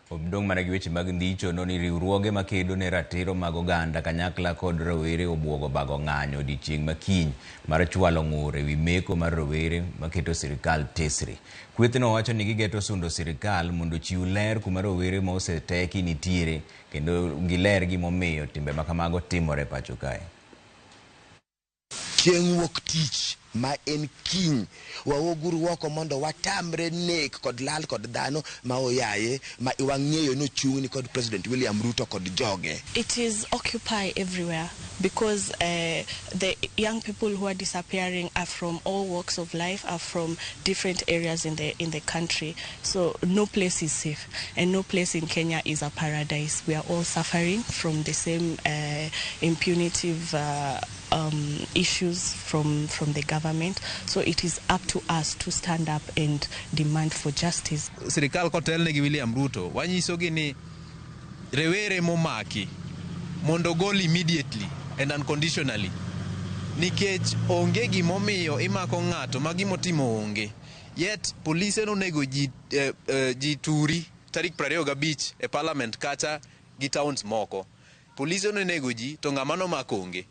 Obdong mana gi weche mag ndicho ni riwruoge makedo ne ratiro mag oganda kanyakla kod rowere obwogo bago ng'anyo odiechieng' ma kiny mar chwalo ng'ur ewi meko mar rowere maketo sirikal tesre. Kwethno wacho ni gigeto sundo sirikal mondo chiw ler kuma rowere ma oseteki nitiere kendo giler gimomiyo timbe makamago timore pacho kae. Chieng' wuok tich ma en kiny waoguru woko mondo watamre nek kod lal kod dhano ma oyaye ma wang'eyo no chung'ni kod President William Ruto kod joge. It is occupy everywhere because the young people who are disappearing are from all walks of life, are from different areas in the country. So no place is safe and no place in Kenya is a paradise. We are all suffering from the same impunitive issues from the government. So it is up to us to stand up and demand for justice. Sirikal kotel ne gi William Ruto wanyiso gi ni rewere momaki mondo gol immediately and unconditionally, nikech onge gimomiyo imako ng'ato ma gimotimo onge, yet police onego ji turi tarik 25 e parliament kacha gi towns moko. Police onego ji to ng'ama nomako onge.